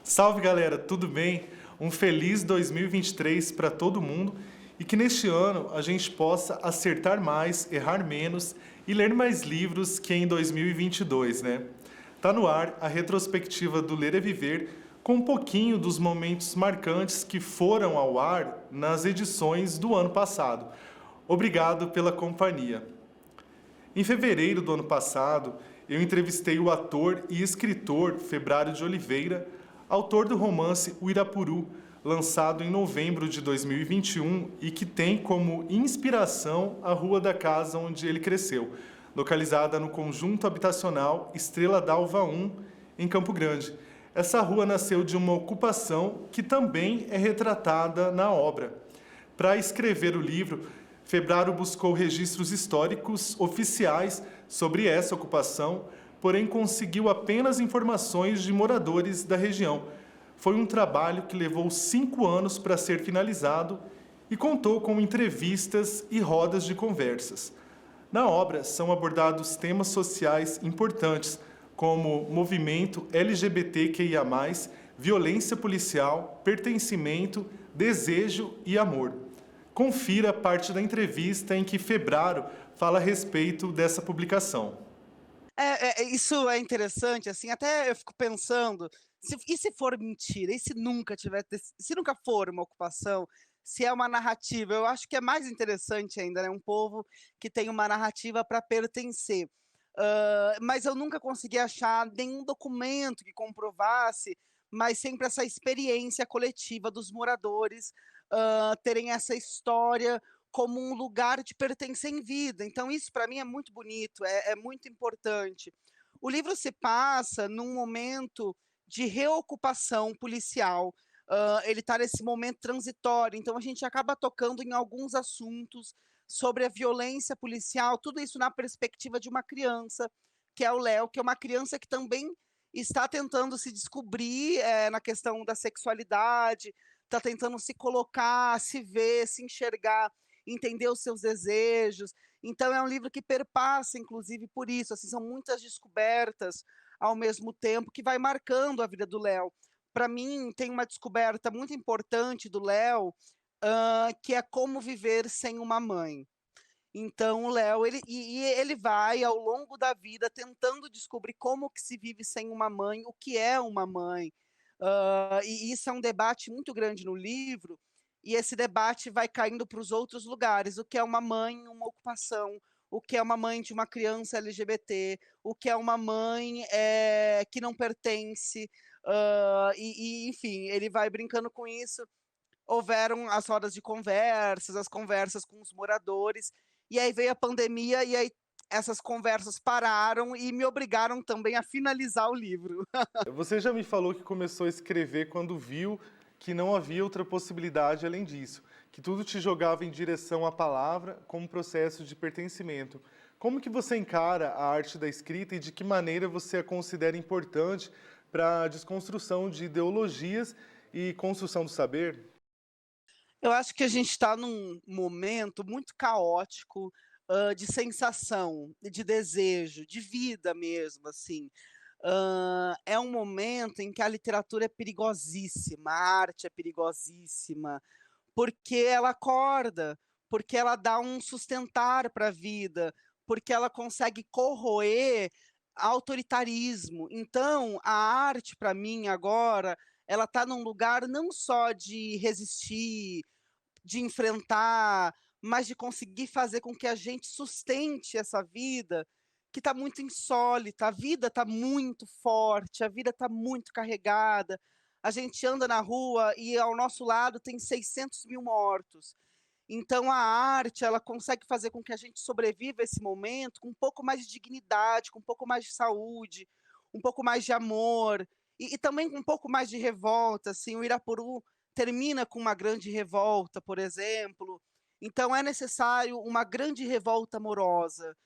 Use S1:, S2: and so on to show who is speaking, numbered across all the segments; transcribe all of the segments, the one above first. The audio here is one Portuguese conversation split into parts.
S1: Salve galera, tudo bem? Um feliz 2023 para todo mundo e que neste ano a gente possa acertar mais, errar menos e ler mais livros que em 2022, né? Tá no ar a retrospectiva do Ler é Viver com um pouquinho dos momentos marcantes que foram ao ar nas edições do ano passado. Obrigado pela companhia. Em fevereiro do ano passado, eu entrevistei o ator e escritor Febrário de Oliveira, autor do romance O Irapuru, lançado em novembro de 2021 e que tem como inspiração a rua da casa onde ele cresceu, localizada no conjunto habitacional Estrela d'Alva 1, em Campo Grande. Essa rua nasceu de uma ocupação que também é retratada na obra. Para escrever o livro, Febraro buscou registros históricos oficiais sobre essa ocupação, porém conseguiu apenas informações de moradores da região. Foi um trabalho que levou 5 anos para ser finalizado e contou com entrevistas e rodas de conversas. Na obra são abordados temas sociais importantes, como movimento LGBTQIA+, violência policial, pertencimento, desejo e amor. Confira parte da entrevista em que Febraro fala a respeito dessa publicação.
S2: Isso é interessante, assim, até eu fico pensando, se for mentira? E se nunca for uma ocupação, se é uma narrativa? Eu acho que é mais interessante ainda, né, um povo que tem uma narrativa para pertencer. Mas eu nunca consegui achar nenhum documento que comprovasse, mas sempre essa experiência coletiva dos moradores, terem essa história como um lugar de pertencer em vida. Então isso para mim é muito bonito, é muito importante. O livro se passa num momento de reocupação policial, ele está nesse momento transitório, então a gente acaba tocando em alguns assuntos sobre a violência policial, tudo isso na perspectiva de uma criança, que é o Léo, que é uma criança que também está tentando se descobrir, na questão da sexualidade, está tentando se colocar, se ver, se enxergar, entender os seus desejos. Então é um livro que perpassa inclusive por isso, assim, são muitas descobertas ao mesmo tempo que vai marcando a vida do Léo. Para mim tem uma descoberta muito importante do Léo, que é como viver sem uma mãe. Então o Léo ele vai ao longo da vida tentando descobrir como que se vive sem uma mãe, o que é uma mãe. E isso é um debate muito grande no livro, e esse debate vai caindo para os outros lugares, o que é uma mãe em uma ocupação, o que é uma mãe de uma criança LGBT, o que é uma mãe, que não pertence, enfim, ele vai brincando com isso. Houveram as rodas de conversas, as conversas com os moradores, e aí veio a pandemia, e aí essas conversas pararam e me obrigaram também a finalizar o livro.
S1: Você já me falou que começou a escrever quando viu que não havia outra possibilidade além disso, que tudo te jogava em direção à palavra como processo de pertencimento. Como que você encara a arte da escrita e de que maneira você a considera importante para a desconstrução de ideologias e construção do saber?
S2: Eu acho que a gente está num momento muito caótico, de sensação, de desejo, de vida mesmo, assim. É um momento em que a literatura é perigosíssima, a arte é perigosíssima, porque ela acorda, porque ela dá um sustentar para a vida, porque ela consegue corroer autoritarismo. Então, a arte para mim agora, ela está num lugar não só de resistir, de enfrentar, mas de conseguir fazer com que a gente sustente essa vida que está muito insólita, a vida está muito forte, a vida está muito carregada. A gente anda na rua e ao nosso lado tem 600.000 mortos. Então a arte, ela consegue fazer com que a gente sobreviva esse momento com um pouco mais de dignidade, com um pouco mais de saúde, um pouco mais de amor, e também com um pouco mais de revolta, assim, o Irapuru termina com uma grande revolta, por exemplo, então é necessário uma grande revolta amorosa,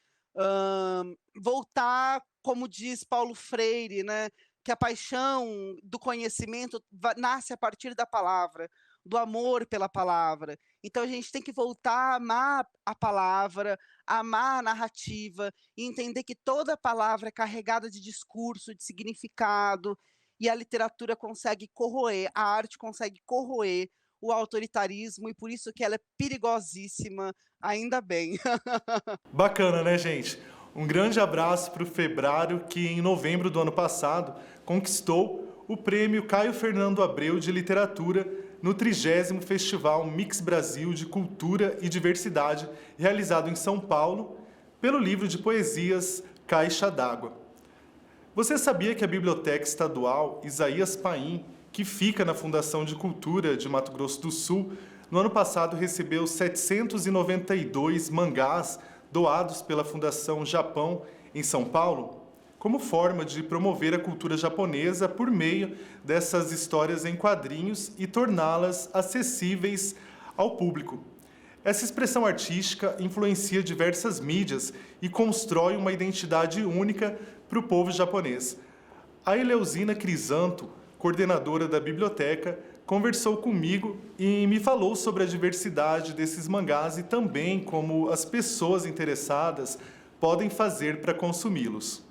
S2: voltar, como diz Paulo Freire, né, que a paixão do conhecimento nasce a partir da palavra, do amor pela palavra. Então a gente tem que voltar a amar a palavra, a amar a narrativa e entender que toda palavra é carregada de discurso, de significado, e a literatura consegue corroer, a arte consegue corroer o autoritarismo e por isso que ela é perigosíssima, ainda bem.
S1: Bacana, né, gente? Um grande abraço para o Febrário, que em novembro do ano passado conquistou o prêmio Caio Fernando Abreu de Literatura no 30º Festival Mix Brasil de Cultura e Diversidade, realizado em São Paulo, pelo livro de poesias Caixa d'Água. Você sabia que a Biblioteca Estadual Isaías Paim, que fica na Fundação de Cultura de Mato Grosso do Sul, no ano passado recebeu 792 mangás doados pela Fundação Japão em São Paulo, como forma de promover a cultura japonesa por meio dessas histórias em quadrinhos e torná-las acessíveis ao público. Essa expressão artística influencia diversas mídias e constrói uma identidade única para o povo japonês. A Eleusina Crisanto, coordenadora da biblioteca, conversou comigo e me falou sobre a diversidade desses mangás e também como as pessoas interessadas podem fazer para consumi-los.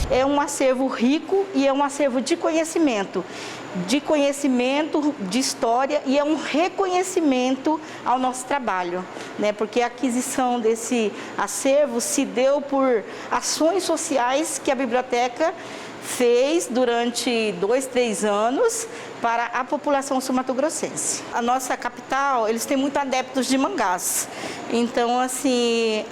S3: É um acervo rico e é um acervo de conhecimento, de história, e é um reconhecimento ao nosso trabalho, né? Porque a aquisição desse acervo se deu por ações sociais que a biblioteca fez durante 2, 3 anos para a população sul-mato-grossense. A nossa capital, eles têm muitos adeptos de mangás. Então, assim,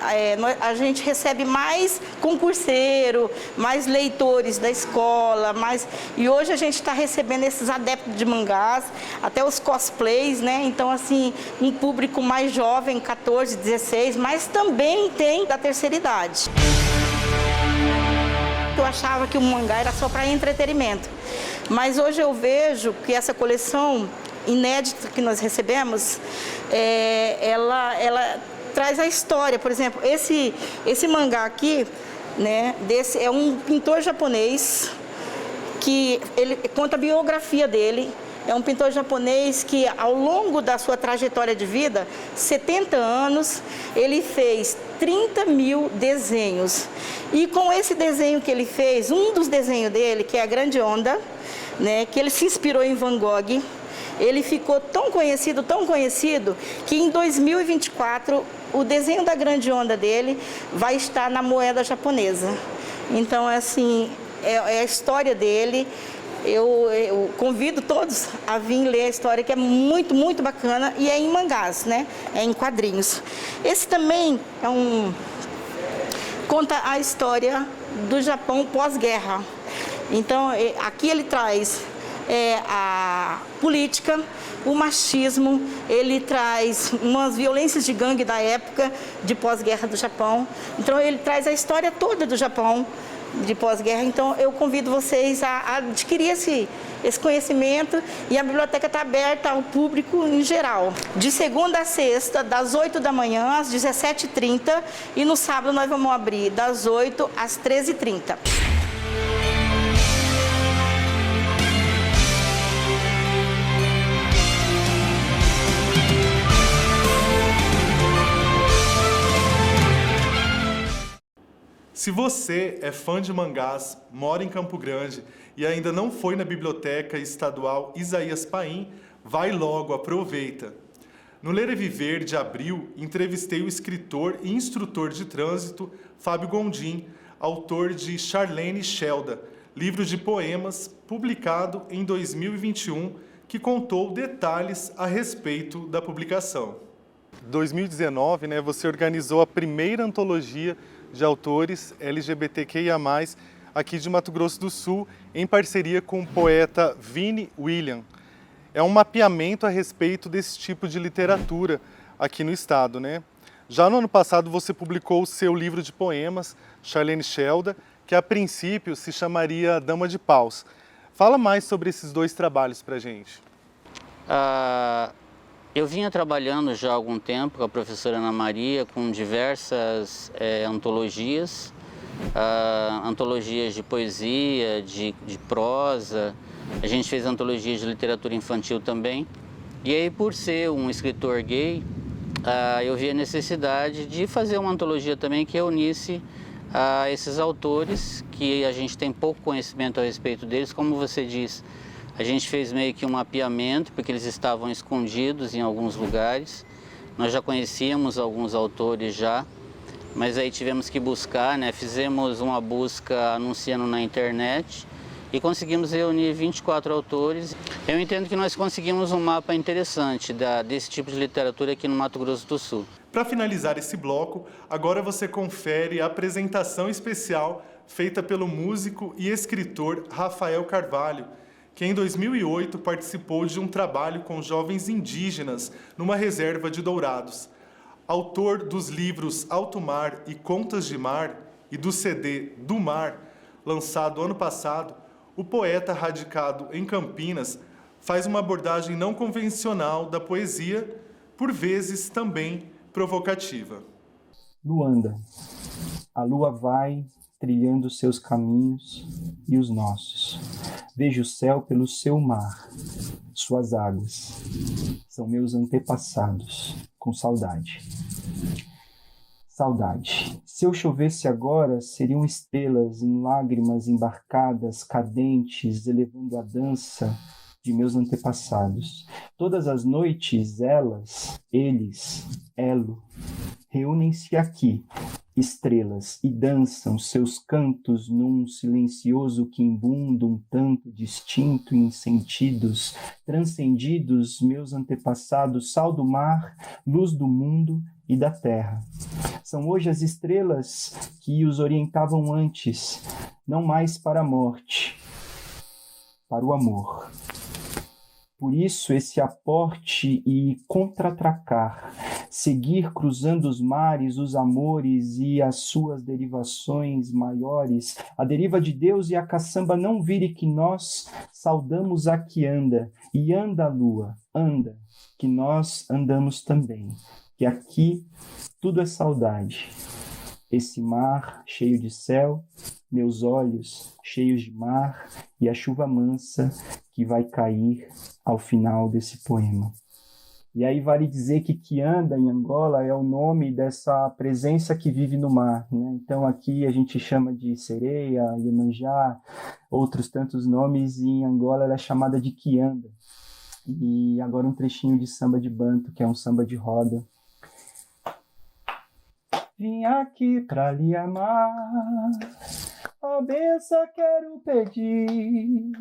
S3: a gente recebe mais concurseiro, mais leitores da escola, e hoje a gente está recebendo esses adeptos de mangás, até os cosplays, né? Então, assim, um público mais jovem, 14, 16, mas também tem da terceira idade. Eu achava que o mangá era só para entretenimento, mas hoje eu vejo que essa coleção inédita que nós recebemos, ela traz a história. Por exemplo, esse mangá aqui, né, é um pintor japonês que ele conta a biografia dele. É um pintor japonês que, ao longo da sua trajetória de vida, 70 anos, ele fez 30 mil desenhos. E com esse desenho que ele fez, um dos desenhos dele, que é a Grande Onda, né, que ele se inspirou em Van Gogh, ele ficou tão conhecido, que em 2024, o desenho da Grande Onda dele vai estar na moeda japonesa. Então, assim, é a história dele. Eu convido todos a vir ler a história, que é muito, muito bacana, e é em mangás, né? É em quadrinhos. Esse também conta a história do Japão pós-guerra. Então, aqui ele traz a política, o machismo, ele traz umas violências de gangue da época de pós-guerra do Japão. Então, ele traz a história toda do Japão de pós-guerra. Então, eu convido vocês a adquirir esse conhecimento, e a biblioteca está aberta ao público em geral, de segunda a sexta, das 8 da manhã às 17h30, e no sábado nós vamos abrir das 8 às 13h30.
S1: Se você é fã de mangás, mora em Campo Grande e ainda não foi na Biblioteca Estadual Isaías Paim, vai logo, aproveita. No Ler e Viver de abril, entrevistei o escritor e instrutor de trânsito Fábio Gondim, autor de Charlene Shelda, livro de poemas publicado em 2021, que contou detalhes a respeito da publicação. Em 2019, você organizou a primeira antologia de autores LGBTQIA+, aqui de Mato Grosso do Sul, em parceria com o poeta Vini William. É um mapeamento a respeito desse tipo de literatura aqui no estado, né? Já no ano passado você publicou o seu livro de poemas, Charlene Shelda, que a princípio se chamaria Dama de Paus. Fala mais sobre esses dois trabalhos pra gente.
S4: Eu vinha trabalhando já há algum tempo com a professora Ana Maria com diversas antologias, antologias de poesia, de prosa. A gente fez antologias de literatura infantil também. E aí, por ser um escritor gay, eu vi a necessidade de fazer uma antologia também que unisse esses autores, que a gente tem pouco conhecimento a respeito deles. Como você diz, a gente fez meio que um mapeamento, porque eles estavam escondidos em alguns lugares. Nós já conhecíamos alguns autores já, mas aí tivemos que buscar, né? Fizemos uma busca anunciando na internet e conseguimos reunir 24 autores. Eu entendo que nós conseguimos um mapa interessante desse tipo de literatura aqui no Mato Grosso do Sul.
S1: Para finalizar esse bloco, agora você confere a apresentação especial feita pelo músico e escritor Rafael Carvalho, que em 2008 participou de um trabalho com jovens indígenas numa reserva de Dourados. Autor dos livros Alto Mar e Contas de Mar e do CD Do Mar, lançado ano passado, o poeta radicado em Campinas faz uma abordagem não convencional da poesia, por vezes também provocativa.
S5: Luanda, a lua vai trilhando seus caminhos e os nossos. Vejo o céu pelo seu mar, suas águas. São meus antepassados, com saudade. Saudade. Se eu chovesse agora, seriam estrelas em lágrimas embarcadas, cadentes, elevando a dança de meus antepassados. Todas as noites, elas, eles, elo, reúnem-se aqui, estrelas, e dançam seus cantos num silencioso quimbundo um tanto distinto em sentidos, transcendidos meus antepassados, sal do mar, luz do mundo e da terra. São hoje as estrelas que os orientavam antes, não mais para a morte, para o amor. Por isso, esse aporte e contra-atracar, seguir cruzando os mares, os amores e as suas derivações maiores, a deriva de Deus e a caçamba não vire que nós saudamos a que anda, e anda a lua, anda, que nós andamos também, que aqui tudo é saudade. Esse mar cheio de céu, meus olhos cheios de mar e a chuva mansa que vai cair ao final desse poema. E aí vale dizer que Kianda, em Angola, é o nome dessa presença que vive no mar, né? Então aqui a gente chama de sereia, Iemanjá, outros tantos nomes, e em Angola ela é chamada de Kianda. E agora um trechinho de samba de banto, que é um samba de roda. Vim aqui pra lhe amar, a benção quero pedir,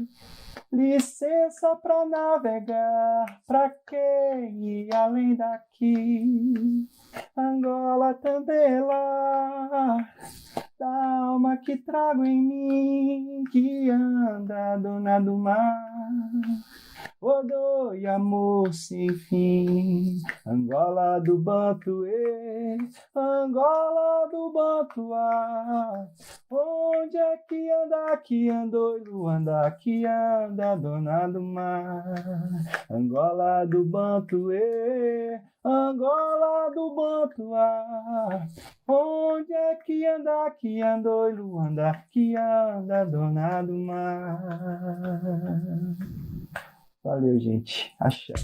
S5: licença pra navegar, pra quem ir além daqui. Angola também lá, da alma que trago em mim, que anda dona do mar. Odoi, amor sem fim, Angola do Bantuê, Angola do Bantuá. Onde é que andou Luanda, que anda dona do mar? Angola do Bantuê, Angola do Bantuá. Onde é que andou Luanda, que anda dona do mar? Valeu, gente. Axé.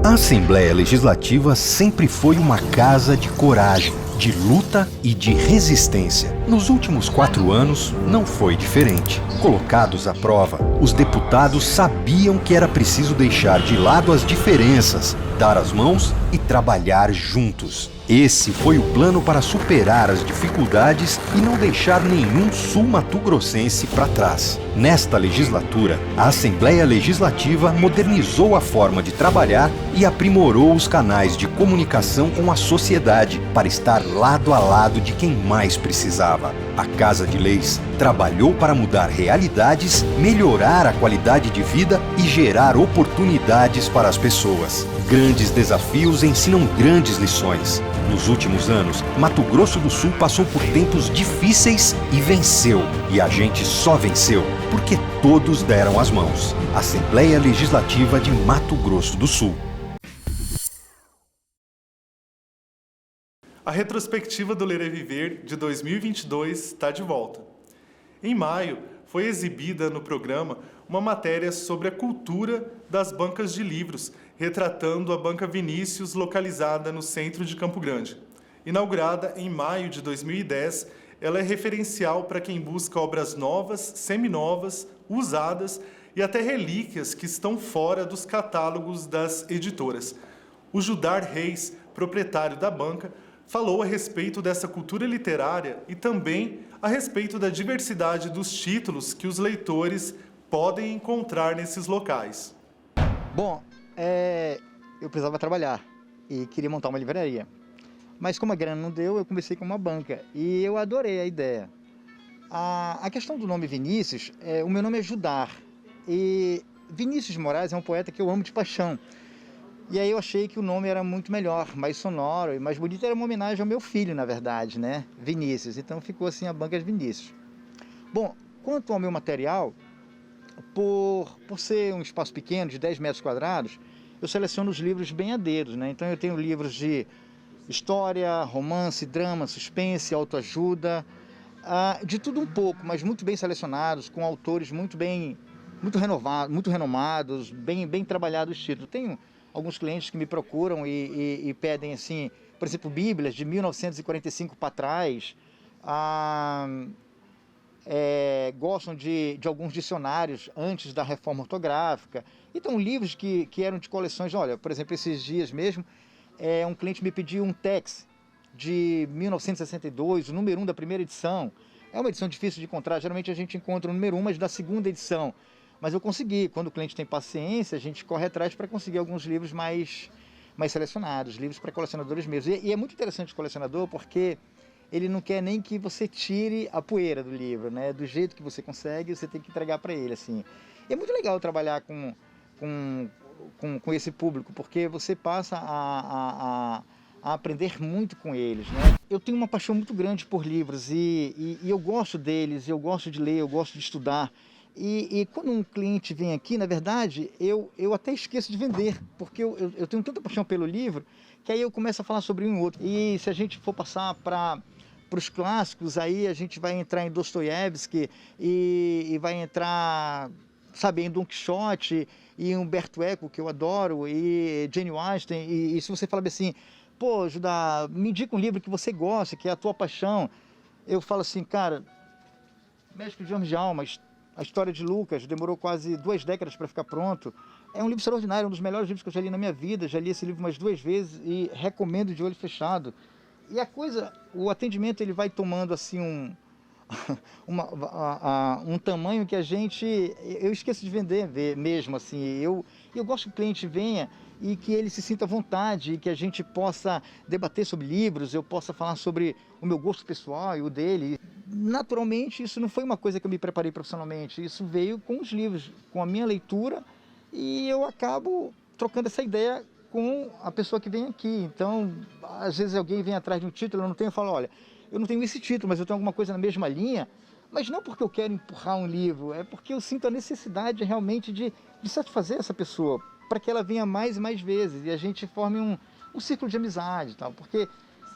S6: A Assembleia Legislativa sempre foi uma casa de coragem, de luta e de resistência. Nos últimos 4 anos, não foi diferente. Colocados à prova, os deputados sabiam que era preciso deixar de lado as diferenças, dar as mãos e trabalhar juntos. Esse foi o plano para superar as dificuldades e não deixar nenhum sul-mato-grossense para trás. Nesta legislatura, a Assembleia Legislativa modernizou a forma de trabalhar e aprimorou os canais de comunicação com a sociedade para estar lado a lado de quem mais precisava. A Casa de Leis trabalhou para mudar realidades, melhorar a qualidade de vida e gerar oportunidades para as pessoas. Grandes desafios ensinam grandes lições. Nos últimos anos, Mato Grosso do Sul passou por tempos difíceis e venceu. E a gente só venceu porque todos deram as mãos. Assembleia Legislativa de Mato Grosso do Sul.
S1: A retrospectiva do Ler é Viver de 2022 está de volta. Em maio, foi exibida no programa uma matéria sobre a cultura das bancas de livros, retratando a Banca Vinícius, localizada no centro de Campo Grande. Inaugurada em maio de 2010, ela é referencial para quem busca obras novas, seminovas, usadas e até relíquias que estão fora dos catálogos das editoras. O Judar Reis, proprietário da banca, falou a respeito dessa cultura literária e também a respeito da diversidade dos títulos que os leitores podem encontrar nesses locais.
S7: Bom, eu precisava trabalhar e queria montar uma livraria. Mas como a grana não deu, eu comecei com uma banca e eu adorei a ideia. A questão do nome Vinícius, o meu nome é Judar e Vinícius de Moraes é um poeta que eu amo de paixão. E aí eu achei que o nome era muito melhor, mais sonoro e mais bonito. Era uma homenagem ao meu filho, na verdade, né? Vinícius. Então ficou assim a Banca de Vinícius. Bom, quanto ao meu material, por ser um espaço pequeno, de 10 metros quadrados, eu seleciono os livros bem a dedo, né? Então eu tenho livros de história, romance, drama, suspense, autoajuda, de tudo um pouco, mas muito bem selecionados, com autores muito renomados, bem trabalhados os títulos. Tenho alguns clientes que me procuram e pedem, assim, por exemplo, Bíblias de 1945 para trás, gostam de alguns dicionários antes da reforma ortográfica. Então, livros que eram de coleções. Olha, por exemplo, esses dias mesmo, um cliente me pediu um Tex de 1962, o número 1 da primeira edição. É uma edição difícil de encontrar, geralmente a gente encontra o número 1, mas da segunda edição. Mas eu consegui, quando o cliente tem paciência, a gente corre atrás para conseguir alguns livros mais selecionados, livros para colecionadores mesmo. E é muito interessante o colecionador, porque ele não quer nem que você tire a poeira do livro, né? Do jeito que você consegue, você tem que entregar para ele, assim. E é muito legal trabalhar com esse público, porque você passa a aprender muito com eles, né? Eu tenho uma paixão muito grande por livros e eu gosto deles, eu gosto de ler, eu gosto de estudar. E quando um cliente vem aqui, na verdade, eu até esqueço de vender, porque eu tenho tanta paixão pelo livro, que aí eu começo a falar sobre um e outro. E se a gente for passar para os clássicos, aí a gente vai entrar em Dostoiévski e vai entrar, sabe, em Don Quixote e Humberto Eco, que eu adoro, e Jane Austen. E se você falar assim, pô, Judá, me indica um livro que você gosta, que é a tua paixão, eu falo assim, cara, Médico de Homens de Almas, a história de Lucas, demorou quase 2 décadas para ficar pronto. É um livro extraordinário, um dos melhores livros que eu já li na minha vida. Já li esse livro umas 2 vezes e recomendo de olho fechado. E o atendimento, ele vai tomando assim um tamanho que eu esqueço de vender mesmo, assim. Eu gosto que o cliente venha e que ele se sinta à vontade, e que a gente possa debater sobre livros, eu possa falar sobre o meu gosto pessoal e o dele. Naturalmente, isso não foi uma coisa que eu me preparei profissionalmente, isso veio com os livros, com a minha leitura, e eu acabo trocando essa ideia com a pessoa que vem aqui. Então, às vezes alguém vem atrás de um título, eu não tenho, eu falo, olha, eu não tenho esse título, mas eu tenho alguma coisa na mesma linha, mas não porque eu quero empurrar um livro, é porque eu sinto a necessidade realmente de satisfazer essa pessoa, para que ela venha mais e mais vezes, e a gente forme um círculo de amizade e tal, porque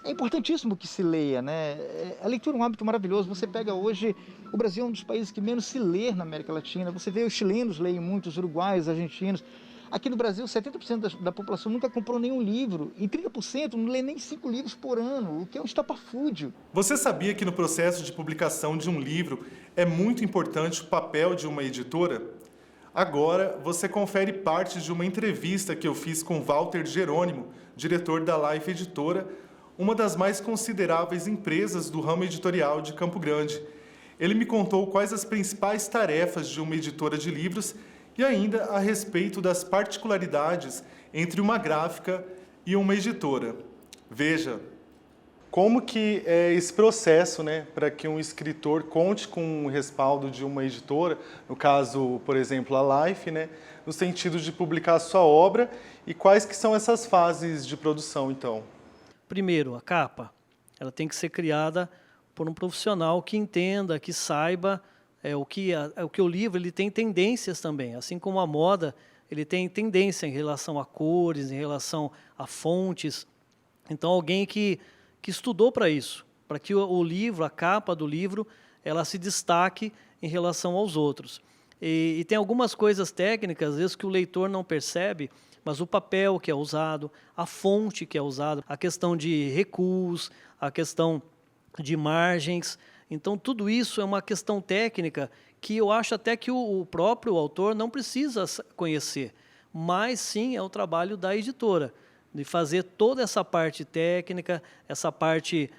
S7: é importantíssimo que se leia, né? A leitura é um hábito maravilhoso. Você pega hoje, o Brasil é um dos países que menos se lê na América Latina, você vê os chilenos leem muito, os uruguaios, os argentinos. Aqui no Brasil, 70% da população nunca comprou nenhum livro e 30% não lê nem 5 livros por ano, o que é um estapafúrdio.
S1: Você sabia que no processo de publicação de um livro é muito importante o papel de uma editora? Agora, você confere parte de uma entrevista que eu fiz com Walter Jerônimo, diretor da Life Editora, uma das mais consideráveis empresas do ramo editorial de Campo Grande. Ele me contou quais as principais tarefas de uma editora de livros e ainda a respeito das particularidades entre uma gráfica e uma editora. Veja, como que é esse processo, né, para que um escritor conte com o respaldo de uma editora, no caso, por exemplo, a Life, né, no sentido de publicar a sua obra, e quais que são essas fases de produção, então?
S8: Primeiro, a capa. Ela tem que ser criada por um profissional que entenda, que saiba o que o livro ele tem tendências também. Assim como a moda, ele tem tendência em relação a cores, em relação a fontes. Então, alguém que estudou para isso, para que o livro, a capa do livro, ela se destaque em relação aos outros. E tem algumas coisas técnicas, às vezes, que o leitor não percebe, mas o papel que é usado, a fonte que é usada, a questão de recuos, a questão de margens. Então, tudo isso é uma questão técnica que eu acho até que o próprio autor não precisa conhecer, mas sim é o trabalho da editora, de fazer toda essa parte técnica, essa parte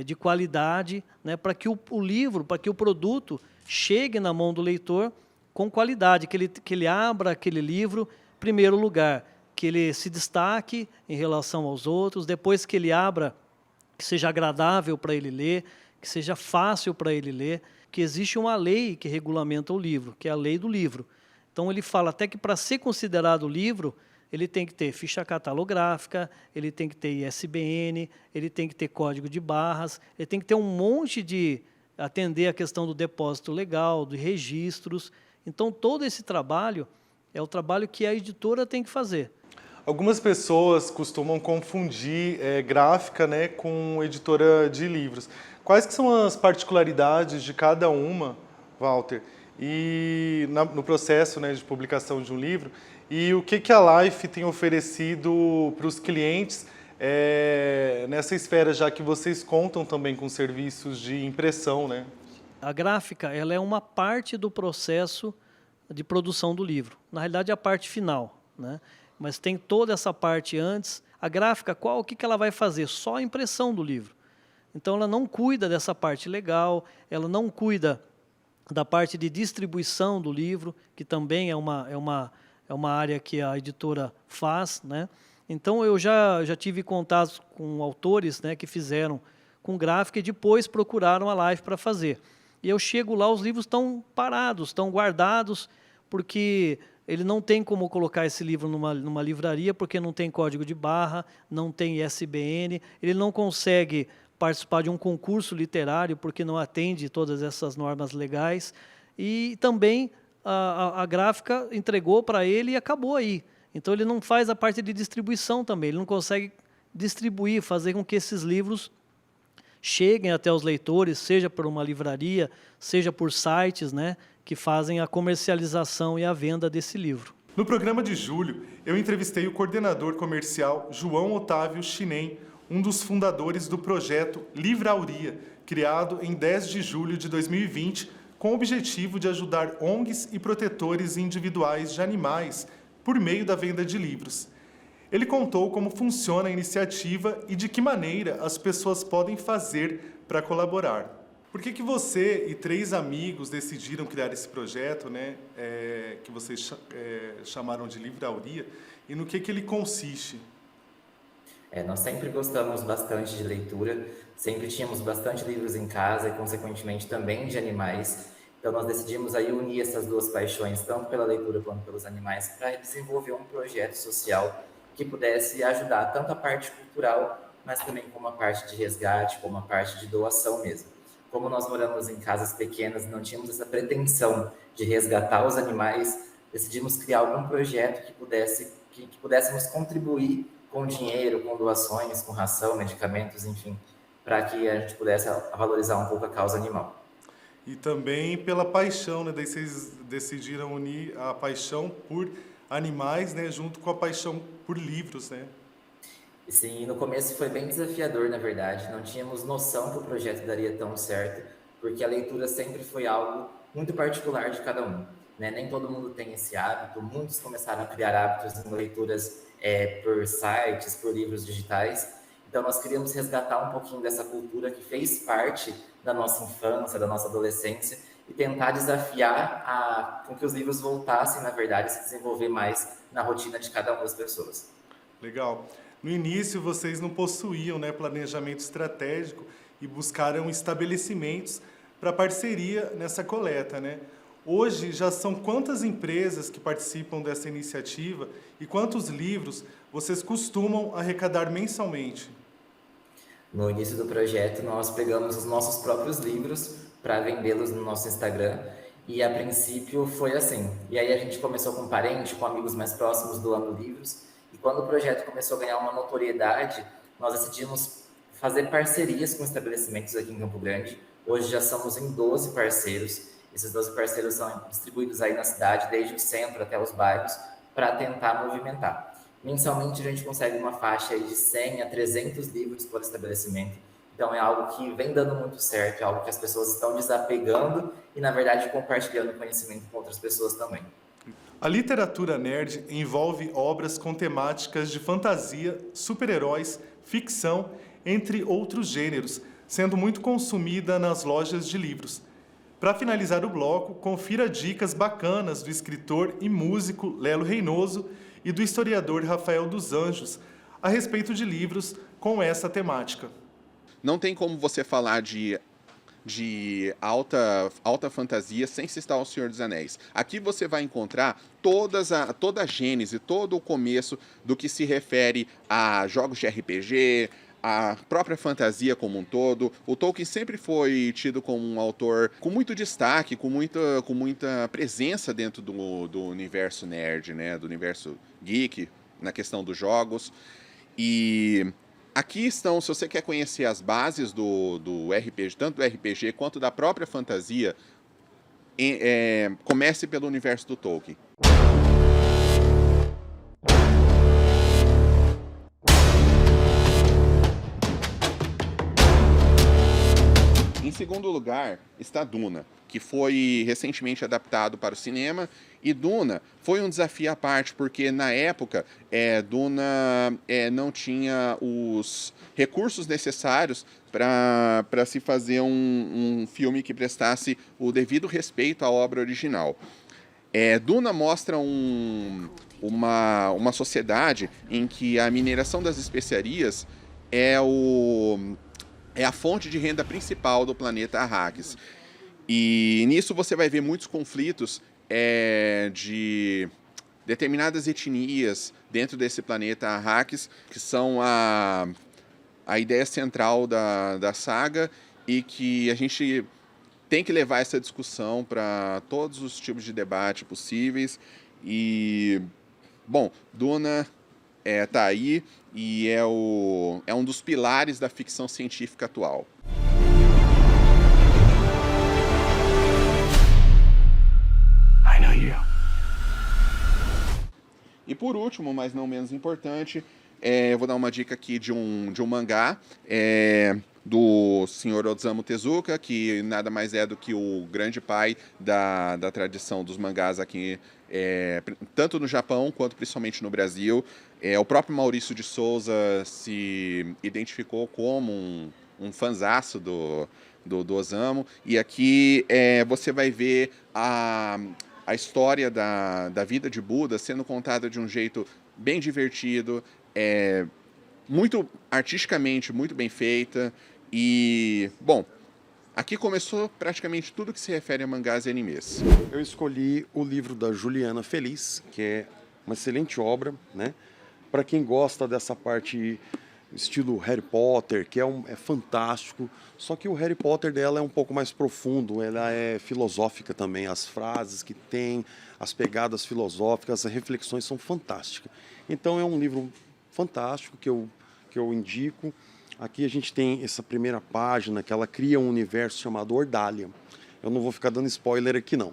S8: de qualidade, né, para que o livro, para que o produto chegue na mão do leitor com qualidade, que ele abra aquele livro, em primeiro lugar, que ele se destaque em relação aos outros, depois que ele abra, que seja agradável para ele ler, que seja fácil para ele ler, que existe uma lei que regulamenta o livro, que é a lei do livro. Então ele fala até que para ser considerado livro, ele tem que ter ficha catalográfica, ele tem que ter ISBN, ele tem que ter código de barras, ele tem que ter um monte de atender a questão do depósito legal, de registros. Então todo esse trabalho é o trabalho que a editora tem que fazer.
S1: Algumas pessoas costumam confundir gráfica, né, com editora de livros. Quais que são as particularidades de cada uma, Walter, e no processo, né, de publicação de um livro? E o que a Life tem oferecido para os clientes nessa esfera, já que vocês contam também com serviços de impressão, né?
S8: A gráfica, ela é uma parte do processo de produção do livro. Na realidade, é a parte final, né? Mas tem toda essa parte antes. A gráfica, o que ela vai fazer? Só a impressão do livro. Então, ela não cuida dessa parte legal, ela não cuida da parte de distribuição do livro, que também é uma área que a editora faz, né? Então, eu já tive contatos com autores, né, que fizeram com gráfica e depois procuraram a Life para fazer. E eu chego lá, os livros estão parados, estão guardados, porque ele não tem como colocar esse livro numa livraria, porque não tem código de barra, não tem ISBN, ele não consegue participar de um concurso literário, porque não atende todas essas normas legais. E também a gráfica entregou para ele e acabou aí. Então ele não faz a parte de distribuição também, ele não consegue distribuir, fazer com que esses livros cheguem até os leitores, seja por uma livraria, seja por sites, né, que fazem a comercialização e a venda desse livro.
S1: No programa de julho, eu entrevistei o coordenador comercial João Otávio Chinem, um dos fundadores do projeto Livrauria, criado em 10 de julho de 2020, com o objetivo de ajudar ONGs e protetores individuais de animais por meio da venda de livros. Ele contou como funciona a iniciativa e de que maneira as pessoas podem fazer para colaborar. Por que você e 3 amigos decidiram criar esse projeto, né, que vocês chamaram de Livrauria, e no que ele consiste?
S9: Nós sempre gostamos bastante de leitura, sempre tínhamos bastante livros em casa e, consequentemente, também de animais. Então, nós decidimos aí unir essas duas paixões, tanto pela leitura quanto pelos animais, para desenvolver um projeto social que pudesse ajudar tanto a parte cultural, mas também como a parte de resgate, como a parte de doação mesmo. Como nós moramos em casas pequenas e não tínhamos essa pretensão de resgatar os animais, decidimos criar algum projeto que pudéssemos contribuir com dinheiro, com doações, com ração, medicamentos, enfim, para que a gente pudesse valorizar um pouco a causa animal.
S1: E também pela paixão, né? Daí vocês decidiram unir a paixão por animais, né, junto com a paixão por livros, né?
S9: Sim, no começo foi bem desafiador, na verdade. Não tínhamos noção que o projeto daria tão certo, porque a leitura sempre foi algo muito particular de cada um, né? Nem todo mundo tem esse hábito. Muitos começaram a criar hábitos em leituras por sites, por livros digitais. Então, nós queríamos resgatar um pouquinho dessa cultura que fez parte da nossa infância, da nossa adolescência, e tentar desafiar com que os livros voltassem, na verdade, a se desenvolver mais na rotina de cada uma das pessoas.
S1: Legal. No início, vocês não possuíam, né, planejamento estratégico e buscaram estabelecimentos para parceria nessa coleta, né? Hoje, já são quantas empresas que participam dessa iniciativa e quantos livros vocês costumam arrecadar mensalmente?
S9: No início do projeto, nós pegamos os nossos próprios livros para vendê-los no nosso Instagram, e a princípio foi assim. E aí a gente começou com parentes, com amigos mais próximos doando livros, e quando o projeto começou a ganhar uma notoriedade, nós decidimos fazer parcerias com estabelecimentos aqui em Campo Grande. Hoje já somos em 12 parceiros. Esses 12 parceiros são distribuídos aí na cidade, desde o centro até os bairros, para tentar movimentar. Mensalmente a gente consegue uma faixa aí de 100 a 300 livros por estabelecimento. Então é algo que vem dando muito certo, é algo que as pessoas estão desapegando e, na verdade, compartilhando conhecimento com outras pessoas também.
S1: A literatura nerd envolve obras com temáticas de fantasia, super-heróis, ficção, entre outros gêneros, sendo muito consumida nas lojas de livros. Para finalizar o bloco, confira dicas bacanas do escritor e músico Lelo Reinoso e do historiador Rafael dos Anjos a respeito de livros com essa temática.
S10: Não tem como você falar de alta fantasia sem citar o Senhor dos Anéis. Aqui você vai encontrar toda a gênese, todo o começo do que se refere a jogos de RPG, a própria fantasia como um todo. O Tolkien sempre foi tido como um autor com muito destaque, com muita presença dentro do universo nerd, né? Do universo geek, na questão dos jogos. E aqui estão, se você quer conhecer as bases do RPG, tanto do RPG quanto da própria fantasia, comece pelo universo do Tolkien. Em segundo lugar está Duna, que foi recentemente adaptado para o cinema. E Duna foi um desafio à parte, porque na época Duna não tinha os recursos necessários para se fazer um filme que prestasse o devido respeito à obra original. Duna mostra uma sociedade em que a mineração das especiarias é a fonte de renda principal do planeta Arrakis. E nisso você vai ver muitos conflitos de determinadas etnias dentro desse planeta Arrakis, que são a ideia central da saga, e que a gente tem que levar essa discussão para todos os tipos de debate possíveis. E, bom, Duna tá aí e é um dos pilares da ficção científica atual. E por último, mas não menos importante, eu vou dar uma dica aqui de um mangá do Sr. Osamu Tezuka, que nada mais é do que o grande pai da tradição dos mangás aqui, tanto no Japão quanto principalmente no Brasil. O próprio Maurício de Souza se identificou como um fanzaço do Osamu, e aqui você vai ver a história da vida de Buda sendo contada de um jeito bem divertido, muito artisticamente, muito bem feita. E, bom, aqui começou praticamente tudo que se refere a mangás e animes.
S11: Eu escolhi o livro da Juliana Feliz, que é uma excelente obra, né? Para quem gosta dessa parte estilo Harry Potter, que é fantástico, só que o Harry Potter dela é um pouco mais profundo, ela é filosófica também, as frases que tem, as pegadas filosóficas, as reflexões são fantásticas. Então é um livro fantástico que eu indico. Aqui a gente tem essa primeira página que ela cria um universo chamado Ordalia. Eu não vou ficar dando spoiler aqui não,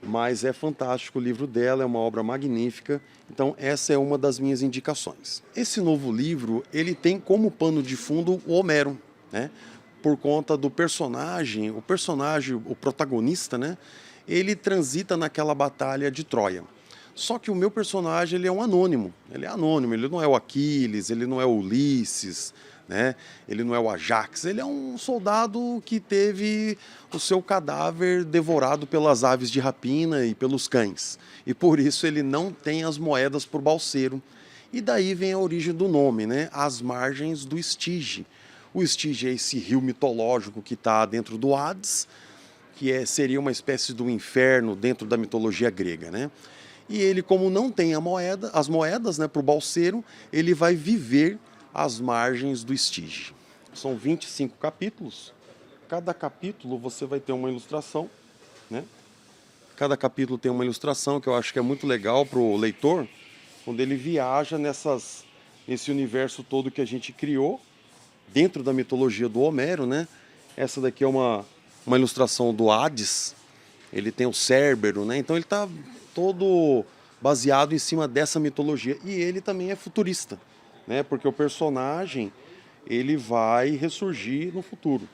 S11: mas é fantástico o livro dela, é uma obra magnífica. Então essa é uma das minhas indicações. Esse novo livro, ele tem como pano de fundo o Homero, né? Por conta do personagem, o protagonista, né? Ele transita naquela batalha de Troia. Só que o meu personagem, ele é um anônimo, ele não é o Aquiles, ele não é o Ulisses, né? Ele não é o Ajax, ele é um soldado que teve o seu cadáver devorado pelas aves de rapina e pelos cães. E por isso ele não tem as moedas por balseiro. E daí vem a origem do nome, né? As margens do Estige. O Estige é esse rio mitológico que está dentro do Hades, que seria uma espécie do inferno dentro da mitologia grega, né? E ele, como não tem as moedas, né, para o balseiro, ele vai viver às margens do Estige. São 25 capítulos. Cada capítulo você vai ter uma ilustração, né? Cada capítulo tem uma ilustração que eu acho que é muito legal para o leitor, quando ele viaja nesse universo todo que a gente criou, dentro da mitologia do Homero, né? Essa daqui é uma ilustração do Hades, ele tem o Cérbero, né? Então ele está todo baseado em cima dessa mitologia. E ele também é futurista, né? Porque o personagem ele vai ressurgir no futuro.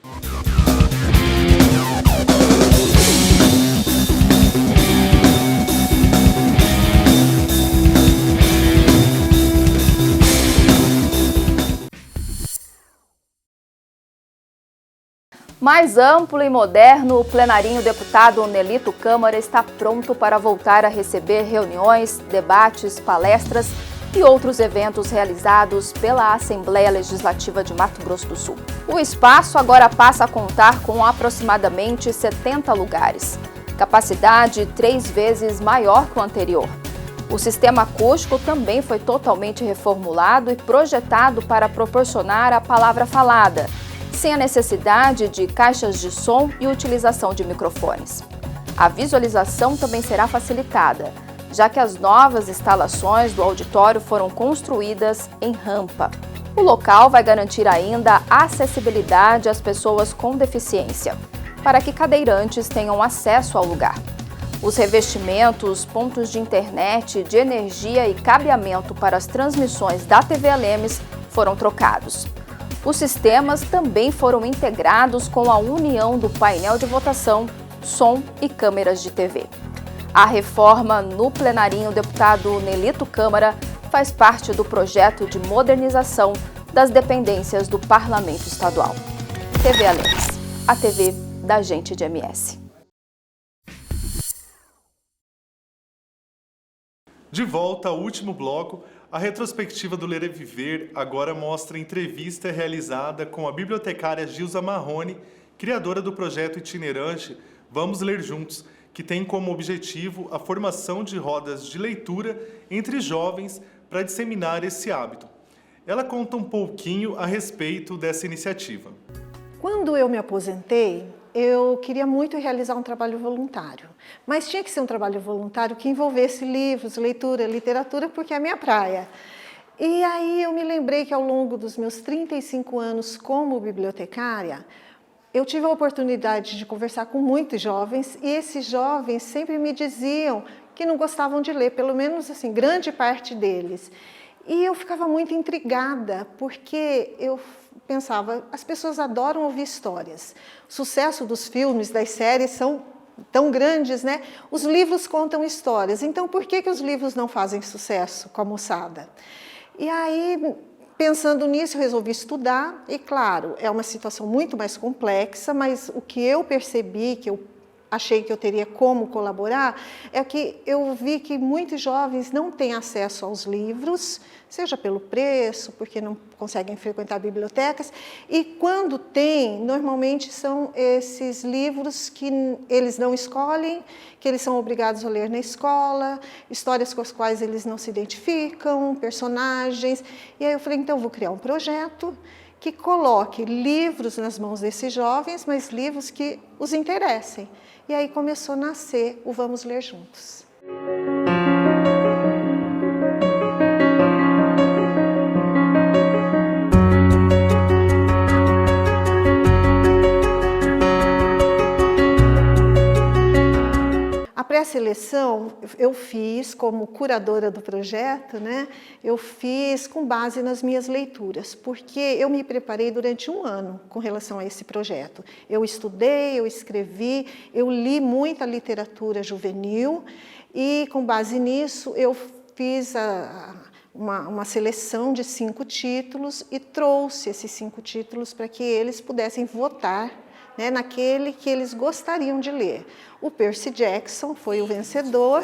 S12: Mais amplo e moderno, o plenarinho deputado Nelito Câmara está pronto para voltar a receber reuniões, debates, palestras e outros eventos realizados pela Assembleia Legislativa de Mato Grosso do Sul. O espaço agora passa a contar com aproximadamente 70 lugares, capacidade 3 vezes maior que o anterior. O sistema acústico também foi totalmente reformulado e projetado para proporcionar a palavra falada, sem a necessidade de caixas de som e utilização de microfones. A visualização também será facilitada, já que as novas instalações do auditório foram construídas em rampa. O local vai garantir ainda a acessibilidade às pessoas com deficiência, para que cadeirantes tenham acesso ao lugar. Os revestimentos, pontos de internet, de energia e cabeamento para as transmissões da TV Alemes foram trocados. Os sistemas também foram integrados com a união do painel de votação, som e câmeras de TV. A reforma no plenarinho deputado Nelito Câmara faz parte do projeto de modernização das dependências do Parlamento Estadual. TV Alemes, a TV da gente de MS.
S1: De volta ao último bloco, a retrospectiva do Ler e Viver agora mostra entrevista realizada com a bibliotecária Gilza Marrone, criadora do projeto itinerante Vamos Ler Juntos, que tem como objetivo a formação de rodas de leitura entre jovens para disseminar esse hábito. Ela conta um pouquinho a respeito dessa iniciativa.
S13: Quando eu me aposentei, eu queria muito realizar um trabalho voluntário, mas tinha que ser um trabalho voluntário que envolvesse livros, leitura, literatura, porque é a minha praia. E aí eu me lembrei que ao longo dos meus 35 anos como bibliotecária, eu tive a oportunidade de conversar com muitos jovens e esses jovens sempre me diziam que não gostavam de ler, pelo menos assim, grande parte deles. E eu ficava muito intrigada, porque eu pensava, as pessoas adoram ouvir histórias. O sucesso dos filmes, das séries são tão grandes, né? Os livros contam histórias. Então, por que os livros não fazem sucesso com a moçada? E aí, pensando nisso, eu resolvi estudar. E, claro, é uma situação muito mais complexa, mas o que eu percebi, que eu achei que eu teria como colaborar, é que eu vi que muitos jovens não têm acesso aos livros, seja pelo preço, porque não conseguem frequentar bibliotecas, e quando tem, normalmente são esses livros que eles não escolhem, que eles são obrigados a ler na escola, histórias com as quais eles não se identificam, personagens. E aí eu falei, então eu vou criar um projeto que coloque livros nas mãos desses jovens, mas livros que os interessem. E aí começou a nascer o Vamos Ler Juntos. A pré-seleção eu fiz como curadora do projeto, né? Eu fiz com base nas minhas leituras, porque eu me preparei durante um ano com relação a esse projeto. Eu estudei, eu escrevi, eu li muita literatura juvenil e com base nisso eu fiz uma seleção de 5 títulos e trouxe esses 5 títulos para que eles pudessem votar, né, naquele que eles gostariam de ler. O Percy Jackson foi o vencedor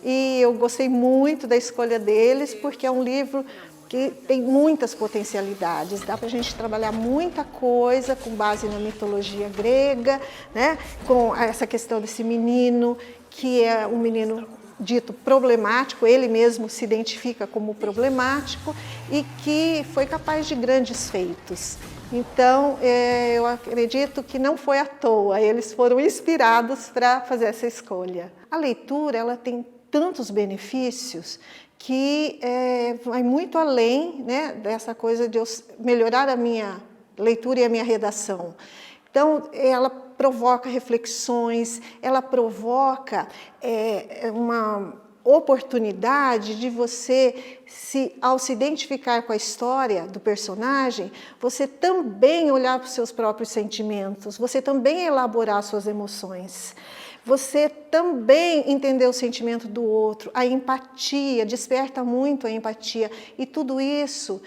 S13: e eu gostei muito da escolha deles, porque é um livro que tem muitas potencialidades, dá para a gente trabalhar muita coisa com base na mitologia grega, né, com essa questão desse menino, que é um menino dito problemático, ele mesmo se identifica como problemático e que foi capaz de grandes feitos. Então, eu acredito que não foi à toa, eles foram inspirados para fazer essa escolha. A leitura, ela tem tantos benefícios que vai muito além, né, dessa coisa de eu melhorar a minha leitura e a minha redação. Então, ela provoca reflexões, ela provoca oportunidade de você, ao se identificar com a história do personagem, você também olhar para os seus próprios sentimentos, você também elaborar suas emoções. Você também entender o sentimento do outro, a empatia, desperta muito a empatia. E tudo isso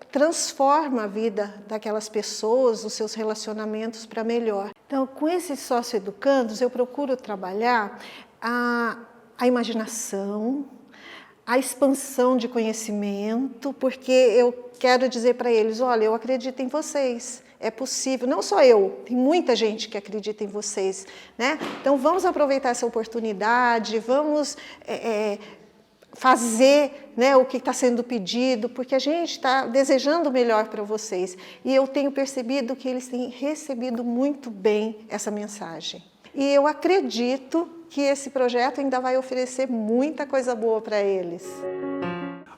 S13: transforma a vida daquelas pessoas, os seus relacionamentos para melhor. Então, com esses socioeducandos, eu procuro trabalhar a imaginação, a expansão de conhecimento, porque eu quero dizer para eles, olha, eu acredito em vocês. É possível, não só eu, tem muita gente que acredita em vocês, né? Então vamos aproveitar essa oportunidade, vamos fazer, né, o que está sendo pedido, porque a gente está desejando o melhor para vocês. E eu tenho percebido que eles têm recebido muito bem essa mensagem. E eu acredito que esse projeto ainda vai oferecer muita coisa boa para eles.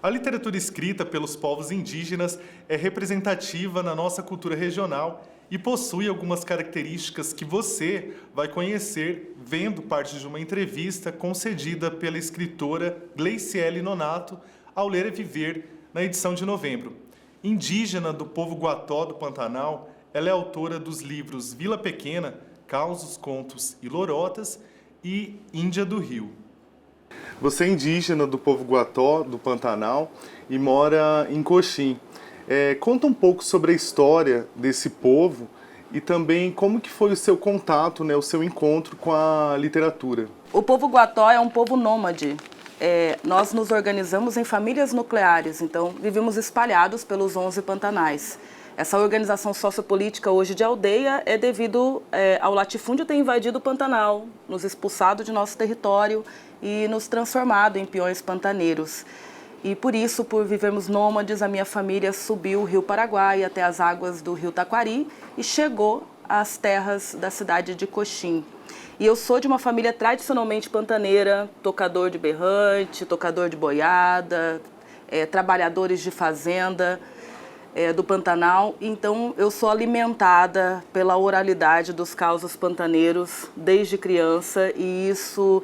S1: A literatura escrita pelos povos indígenas é representativa na nossa cultura regional e possui algumas características que você vai conhecer vendo parte de uma entrevista concedida pela escritora Gleiciele Nonato ao Ler e Viver, na edição de novembro. Indígena do povo Guató do Pantanal, ela é autora dos livros Vila Pequena, Causos, Contos e Lorotas e Índia do Rio. Você é indígena do povo Guató, do Pantanal, e mora em Coxim. Conta um pouco sobre a história desse povo e também como que foi o seu contato, né, o seu encontro com a literatura.
S14: O povo Guató é um povo nômade. Nós nos organizamos em famílias nucleares, então vivemos espalhados pelos 11 pantanais. Essa organização sociopolítica hoje de aldeia é devido ao latifúndio ter invadido o Pantanal, nos expulsado de nosso território e nos transformado em peões pantaneiros. E por isso, por vivermos nômades, a minha família subiu o rio Paraguai até as águas do rio Taquari e chegou às terras da cidade de Coxim. E eu sou de uma família tradicionalmente pantaneira, tocador de berrante, tocador de boiada, trabalhadores de fazenda do Pantanal. Então eu sou alimentada pela oralidade dos causos pantaneiros desde criança e isso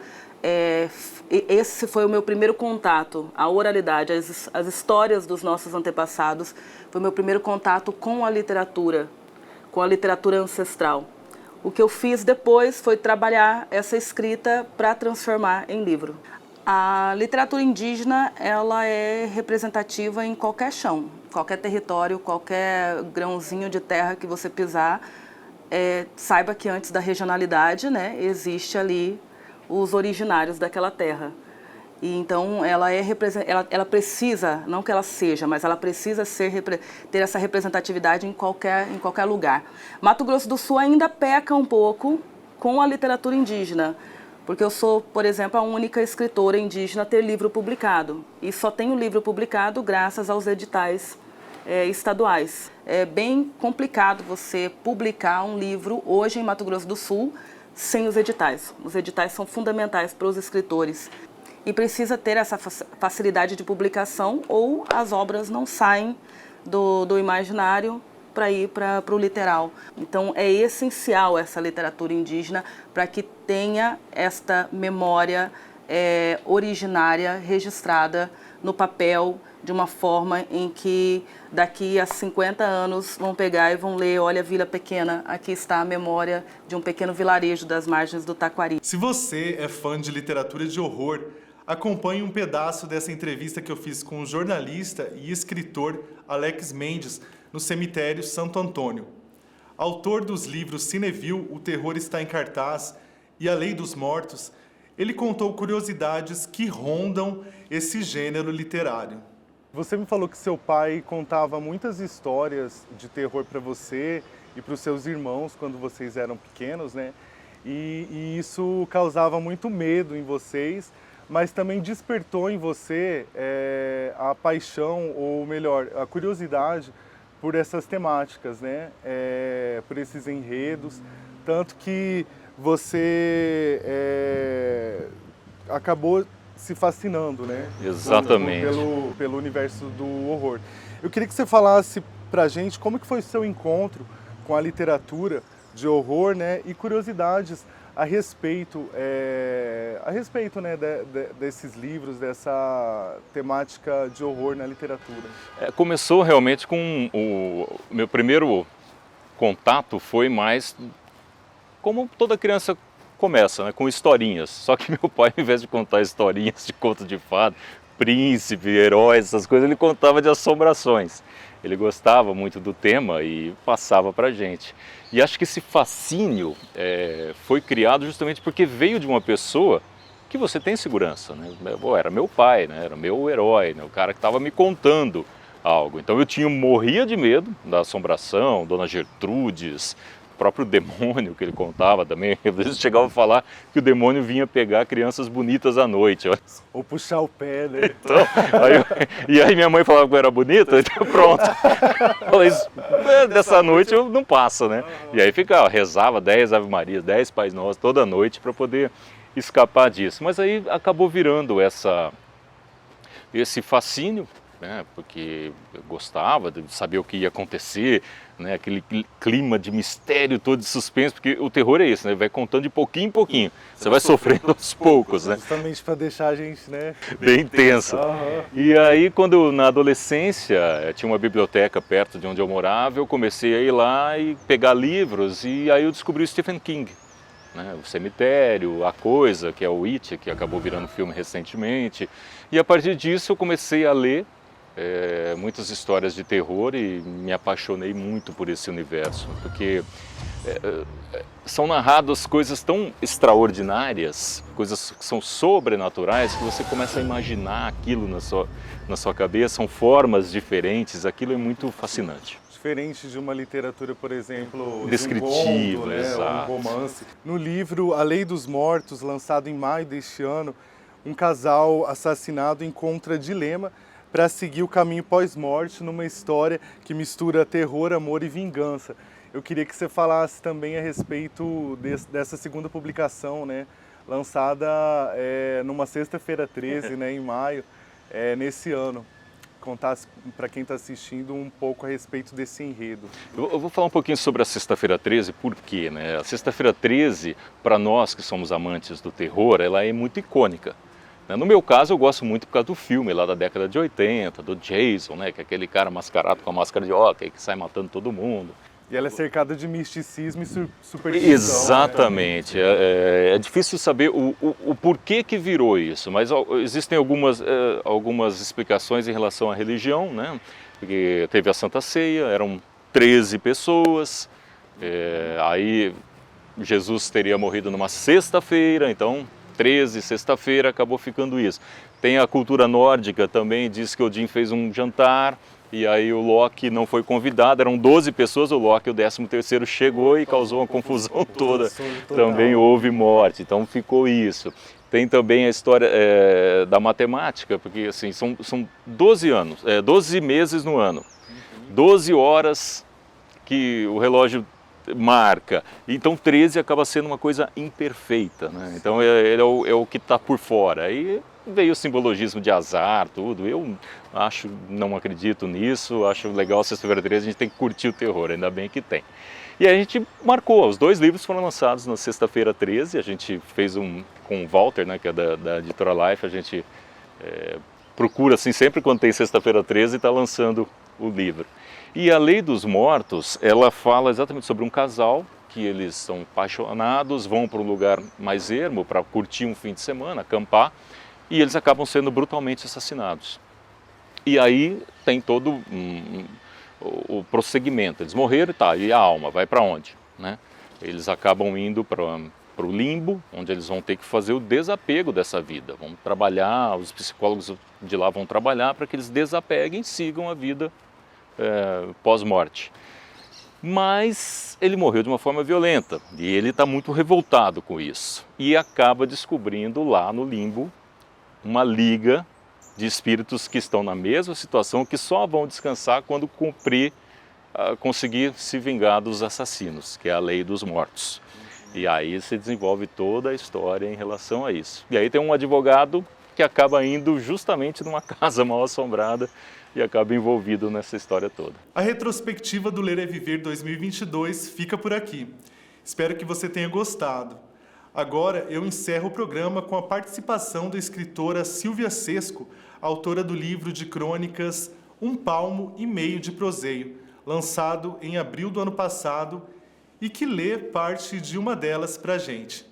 S14: esse foi o meu primeiro contato, a oralidade, as histórias dos nossos antepassados, foi o meu primeiro contato com a literatura ancestral. O que eu fiz depois foi trabalhar essa escrita para transformar em livro. A literatura indígena, ela é representativa em qualquer chão, qualquer território, qualquer grãozinho de terra que você pisar, saiba que antes da regionalidade, né, existe ali os originários daquela terra. E então ela precisa, não que ela seja, mas ela precisa ter essa representatividade em qualquer lugar. Mato Grosso do Sul ainda peca um pouco com a literatura indígena, porque eu sou, por exemplo, a única escritora indígena a ter livro publicado. E só tenho livro publicado graças aos editais estaduais. É bem complicado você publicar um livro hoje em Mato Grosso do Sul sem os editais. Os editais são fundamentais para os escritores. E precisa ter essa facilidade de publicação ou as obras não saem do imaginário para ir para o literal. Então é essencial essa literatura indígena para que tenha esta memória originária registrada no papel de uma forma em que daqui a 50 anos vão pegar e vão ler, olha, Vila Pequena, aqui está a memória de um pequeno vilarejo das margens do Taquari.
S1: Se você é fã de literatura de horror, acompanhe um pedaço dessa entrevista que eu fiz com o jornalista e escritor Alex Mendes no cemitério Santo Antônio. Autor dos livros Cineville, O Terror Está em Cartaz e A Lei dos Mortos, ele contou curiosidades que rondam esse gênero literário. Você me falou que seu pai contava muitas histórias de terror para você e para os seus irmãos quando vocês eram pequenos, né? E isso causava muito medo em vocês, mas também despertou em você a paixão, ou melhor, a curiosidade por essas temáticas, né? Por esses enredos, tanto que você acabou se fascinando, né?
S15: Exatamente.
S1: Pelo universo do horror. Eu queria que você falasse pra gente como que foi o seu encontro com a literatura de horror, né? E curiosidades a respeito, né, desses livros, dessa temática de horror na literatura.
S15: Começou realmente com o meu primeiro contato foi mais como toda criança começa, né, com historinhas. Só que meu pai, ao invés de contar historinhas de conto de fada, príncipe, heróis, essas coisas, ele contava de assombrações. Ele gostava muito do tema e passava pra gente. E acho que esse fascínio foi criado justamente porque veio de uma pessoa que você tem segurança, né? Era meu pai, né? Era meu herói, né? O cara que estava me contando algo. Então eu morria de medo da assombração, Dona Gertrudes, o próprio demônio que ele contava também. Às vezes chegava a falar que o demônio vinha pegar crianças bonitas à noite.
S1: Ou puxar o pé, né?
S15: Então, e aí minha mãe falava que eu era bonita, então pronto. Falei, dessa noite eu não passa, né? E aí ficava, rezava 10 Ave Marias, 10 Pais Nossos toda noite para poder escapar disso. Mas aí acabou virando esse fascínio, né? Porque eu gostava de saber o que ia acontecer, né? Aquele clima de mistério todo, de suspense, porque o terror é isso, né? Vai contando de pouquinho em pouquinho, você vai sofrendo aos poucos, né?
S1: Justamente para deixar a gente, né,
S15: bem tenso. E aí, quando na adolescência tinha uma biblioteca perto de onde eu morava, eu comecei a ir lá e pegar livros, e aí eu descobri o Stephen King, né? O Cemitério, A Coisa, que é o It, que acabou virando filme recentemente, e a partir disso eu comecei a ler muitas histórias de terror e me apaixonei muito por esse universo, porque são narradas coisas tão extraordinárias, coisas que são sobrenaturais, que você começa a imaginar aquilo na sua cabeça, são formas diferentes, aquilo é muito fascinante.
S1: Diferente de uma literatura, por exemplo,
S15: descritiva,
S1: de um conto, né, um romance. No livro A Lei dos Mortos, lançado em maio deste ano, um casal assassinado encontra dilema para seguir o caminho pós-morte numa história que mistura terror, amor e vingança. Eu queria que você falasse também a respeito dessa segunda publicação, né, lançada numa sexta-feira 13, né, em maio, nesse ano. Contasse para quem está assistindo um pouco a respeito desse enredo.
S15: Eu vou falar um pouquinho sobre a Sexta-feira 13, por quê, né? A Sexta-feira 13, para nós que somos amantes do terror, ela é muito icônica. No meu caso, eu gosto muito por causa do filme lá da década de 80, do Jason, né? Que é aquele cara mascarado com a máscara de hóquei que sai matando todo mundo.
S1: E ela é cercada de misticismo e superstição.
S15: Exatamente. Né? É difícil saber o porquê que virou isso, mas existem algumas explicações em relação à religião, né? Porque teve a Santa Ceia, eram 13 pessoas, aí Jesus teria morrido numa sexta-feira, então 13, sexta-feira, acabou ficando isso. Tem a cultura nórdica também, diz que Odin fez um jantar, e aí o Loki não foi convidado, eram 12 pessoas, o Loki, o 13º, chegou e causou uma confusão toda. Também houve morte, então ficou isso. Tem também a história da matemática, porque assim, são 12 anos, 12 meses no ano, 12 horas que o relógio marca, então 13 acaba sendo uma coisa imperfeita, né? Então ele é o que está por fora. Aí veio o simbologismo de azar, tudo. Eu não acredito nisso, acho legal a Sexta-feira 13, a gente tem que curtir o terror, ainda bem que tem. E aí a gente marcou, os 2 livros foram lançados na Sexta-feira 13, a gente fez com o Walter, né, que é da Editora Life, a gente procura assim, sempre quando tem Sexta-feira 13, está lançando o livro. E a Lei dos Mortos, ela fala exatamente sobre um casal que eles são apaixonados, vão para um lugar mais ermo para curtir um fim de semana, acampar, e eles acabam sendo brutalmente assassinados. E aí tem todo o prosseguimento, eles morreram e a alma vai para onde? Né? Eles acabam indo para o limbo, onde eles vão ter que fazer o desapego dessa vida, vão trabalhar, os psicólogos de lá vão trabalhar para que eles desapeguem e sigam a vida pós-morte. Mas ele morreu de uma forma violenta e ele está muito revoltado com isso e acaba descobrindo lá no limbo uma liga de espíritos que estão na mesma situação, que só vão descansar quando conseguir se vingar dos assassinos, que é a Lei dos Mortos. E aí se desenvolve toda a história em relação a isso. E aí tem um advogado que acaba indo justamente numa casa mal assombrada e acaba envolvido nessa história toda.
S1: A retrospectiva do Ler é Viver 2022 fica por aqui. Espero que você tenha gostado. Agora eu encerro o programa com a participação da escritora Silvia Sesco, autora do livro de crônicas 1,5 palmo de proseio, lançado em abril do ano passado, e que lê parte de uma delas para a gente.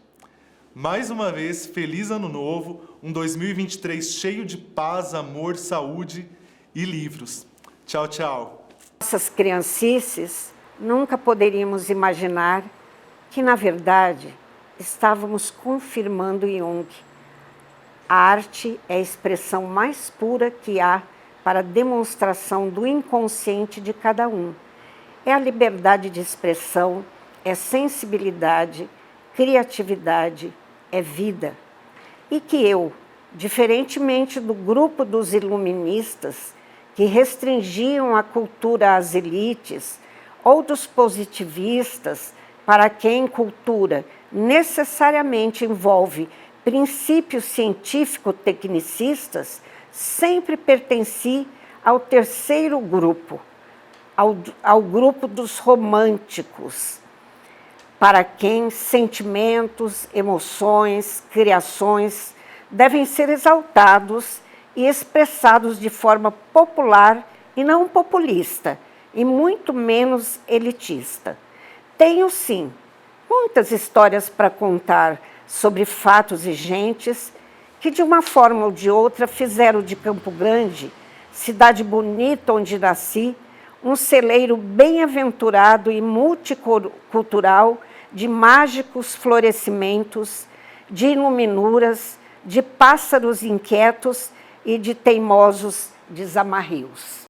S1: Mais uma vez, feliz ano novo, um 2023 cheio de paz, amor, saúde e livros. Tchau, tchau.
S16: Nossas criancices, nunca poderíamos imaginar que, na verdade, estávamos confirmando Jung. A arte é a expressão mais pura que há para a demonstração do inconsciente de cada um. É a liberdade de expressão, é sensibilidade, criatividade, é vida. E que eu, diferentemente do grupo dos iluministas, que restringiam a cultura às elites, ou dos positivistas, para quem cultura necessariamente envolve princípios científico-tecnicistas, sempre pertenci ao terceiro grupo, ao grupo dos românticos, para quem sentimentos, emoções, criações devem ser exaltados e expressados de forma popular e não populista, e muito menos elitista. Tenho, sim, muitas histórias para contar sobre fatos e gentes que, de uma forma ou de outra, fizeram de Campo Grande, cidade bonita onde nasci, um celeiro bem-aventurado e multicultural de mágicos florescimentos, de iluminuras, de pássaros inquietos e de teimosos desamarrios.